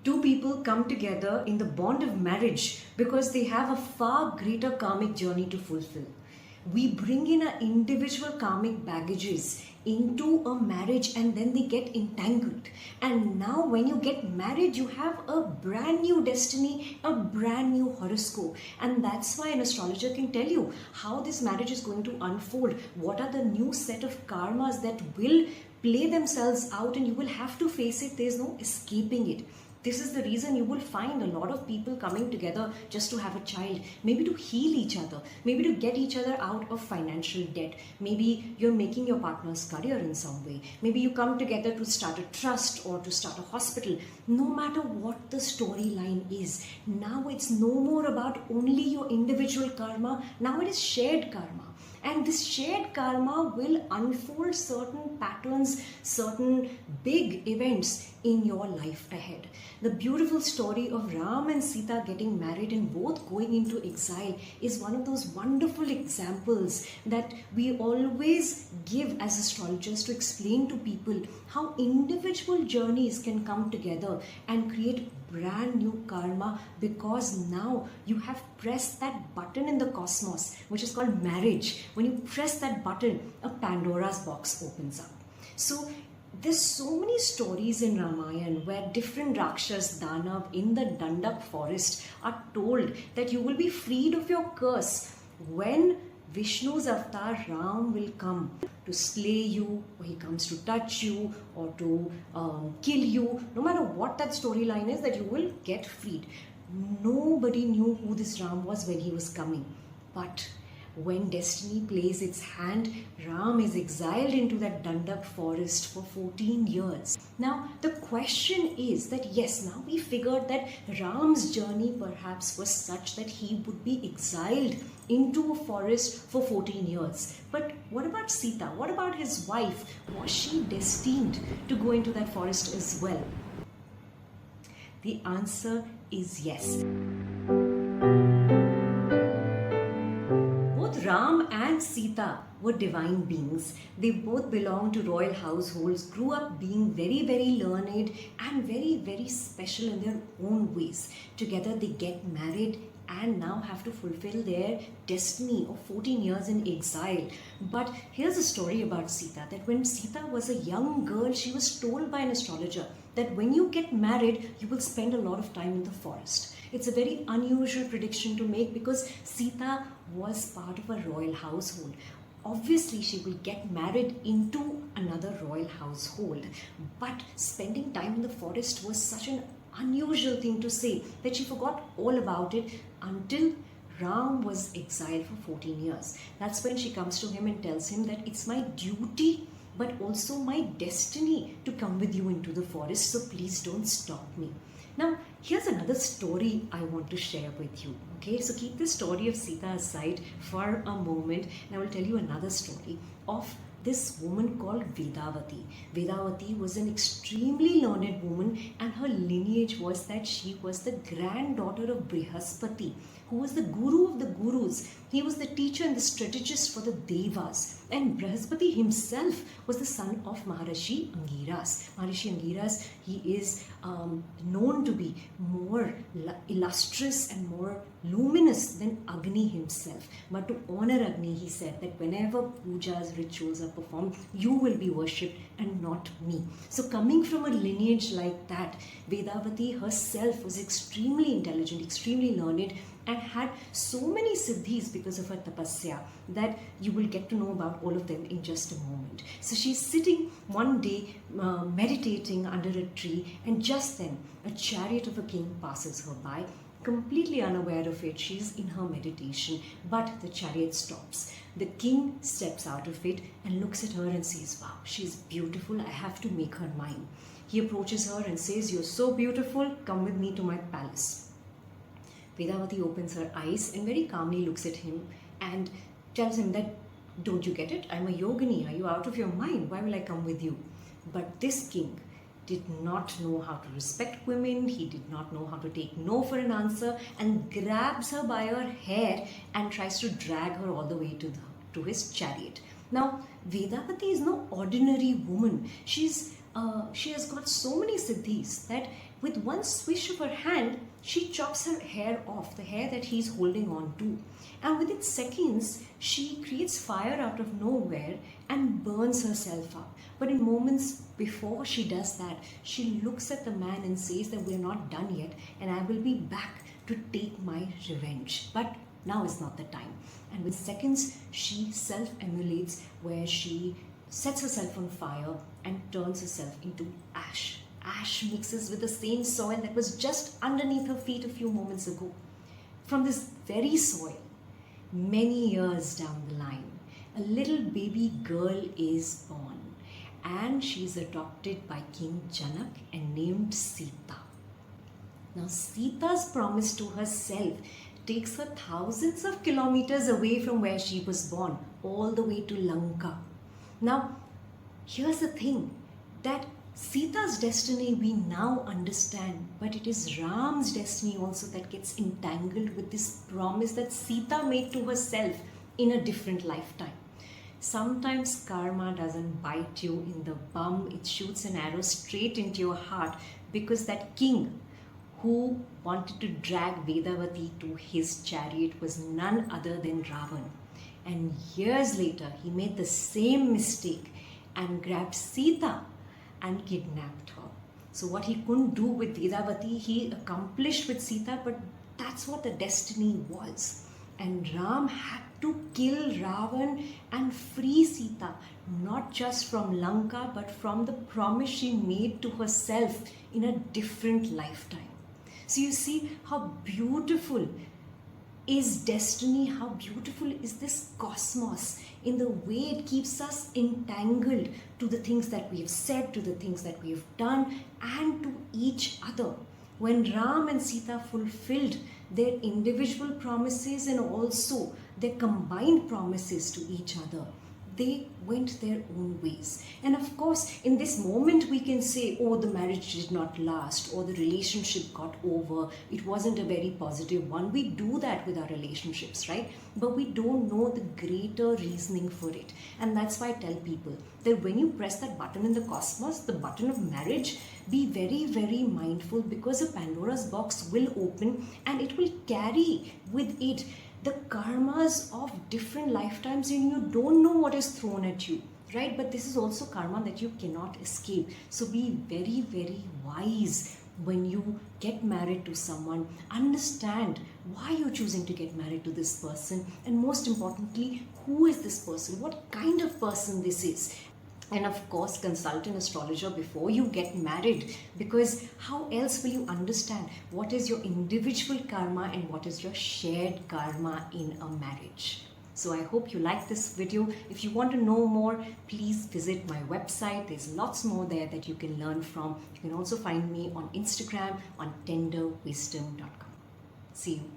Two people come together in the bond of marriage because they have a far greater karmic journey to fulfill. We bring in our individual karmic baggages into a marriage and then they get entangled. And now when you get married, you have a brand new destiny, a brand new horoscope. And that's why an astrologer can tell you how this marriage is going to unfold. What are the new set of karmas that will play themselves out, and you will have to face it. There's no escaping it. This is the reason you will find a lot of people coming together just to have a child, maybe to heal each other, maybe to get each other out of financial debt. Maybe you're making your partner's career in some way. Maybe you come together to start a trust or to start a hospital. No matter what the storyline is, now it's no more about only your individual karma. Now it is shared karma. And this shared karma will unfold certain patterns, certain big events in your life ahead. The beautiful story of Ram and Sita getting married and both going into exile is one of those wonderful examples that we always give as astrologers to explain to people how individual journeys can come together and create brand new karma, because now you have pressed that button in the cosmos which is called marriage. When you press that button, a Pandora's box opens up. So there's so many stories in Ramayana where different Rakshas, Danav in the Dandak forest are told that you will be freed of your curse when Vishnu's avatar Ram will come to slay you, or he comes to touch you, or to kill you. No matter what that storyline is, that you will get freed. Nobody knew who this Ram was when he was coming. But when destiny plays its hand, Ram is exiled into that Dandak forest for 14 years. Now, the question is that yes, now we figured that Ram's journey perhaps was such that he would be exiled into a forest for 14 years. But what about Sita? What about his wife? Was she destined to go into that forest as well? The answer is yes. Ram and Sita were divine beings. They both belonged to royal households, grew up being very, very learned and very, very special in their own ways. Together they get married and now have to fulfill their destiny of 14 years in exile. But here's a story about Sita, that when Sita was a young girl, she was told by an astrologer that when you get married, you will spend a lot of time in the forest. It's a very unusual prediction to make because Sita was part of a royal household. Obviously, she will get married into another royal household. But spending time in the forest was such an unusual thing to say that she forgot all about it until Ram was exiled for 14 years. That's when she comes to him and tells him that it's my duty but also my destiny to come with you into the forest, so please don't stop me. Now, here's another story I want to share with you. Okay, so keep the story of Sita aside for a moment, and I will tell you another story of this woman called Vedavati. Vedavati was an extremely learned woman, and her lineage was that she was the granddaughter of Brihaspati, who was the guru of the gurus. He was the teacher and the strategist for the Devas. And Brihaspati himself was the son of Maharishi Angiras. Maharishi Angiras, he is known to be more illustrious and more luminous than Agni himself. But to honor Agni, he said that whenever pujas, rituals are performed, you will be worshipped and not me. So coming from a lineage like that, Vedavati herself was extremely intelligent, extremely learned, and had so many siddhis because of her tapasya that you will get to know about all of them in just a moment. So she's sitting one day meditating under a tree, and just then a chariot of a king passes her by. Completely unaware of it, she's in her meditation, but the chariot stops. The king steps out of it and looks at her and says, wow, she's beautiful, I have to make her mine. He approaches her and says, you're so beautiful, come with me to my palace. Vedavati opens her eyes and very calmly looks at him and tells him that, don't you get it? I'm a yogini. Are you out of your mind? Why will I come with you? But this king did not know how to respect women. He did not know how to take no for an answer, and grabs her by her hair and tries to drag her all the way to his chariot. Now, Vedavati is no ordinary woman. She has got so many siddhis that With one swish of her hand, she chops her hair off, the hair that he's holding on to. And within seconds, she creates fire out of nowhere and burns herself up. But in moments before she does that, she looks at the man and says that we're not done yet and I will be back to take my revenge. But now is not the time. And with seconds, she self-emulates, where she sets herself on fire and turns herself into ash. Ash mixes with the same soil that was just underneath her feet a few moments ago. From this very soil, many years down the line, a little baby girl is born, and she is adopted by King Janak and named Sita. Now, Sita's promise to herself takes her thousands of kilometers away from where she was born, all the way to Lanka. Now, here's the thing, that Sita's destiny we now understand, but it is Ram's destiny also that gets entangled with this promise that Sita made to herself in a different lifetime. Sometimes karma doesn't bite you in the bum, it shoots an arrow straight into your heart, because that king who wanted to drag Vedavati to his chariot was none other than Ravan. And years later, he made the same mistake and grabbed Sita and kidnapped her. So what he couldn't do with Vedavati, he accomplished with Sita, but that's what the destiny was. And Ram had to kill Ravan and free Sita, not just from Lanka, but from the promise she made to herself in a different lifetime. So you see how beautiful is destiny, how beautiful is this cosmos in the way it keeps us entangled to the things that we have said, to the things that we have done, and to each other. When Ram and Sita fulfilled their individual promises and also their combined promises to each other, they went their own ways. And of course, in this moment we can say, oh, the marriage did not last, or the relationship got over, it wasn't a very positive one. We do that with our relationships, right? But we don't know the greater reasoning for it. And that's why I tell people that when you press that button in the cosmos, the button of marriage, be very, very mindful, because a Pandora's box will open and it will carry with it the karmas of different lifetimes, and you don't know what is thrown at you, right? But this is also karma that you cannot escape. So be very, very wise when you get married to someone. Understand why you're choosing to get married to this person, and most importantly, who is this person, what kind of person this is. And of course, consult an astrologer before you get married, because how else will you understand what is your individual karma and what is your shared karma in a marriage. So I hope you like this video. If you want to know more, please visit my website. There's lots more there that you can learn from. You can also find me on Instagram on tenderwisdom.com. See you.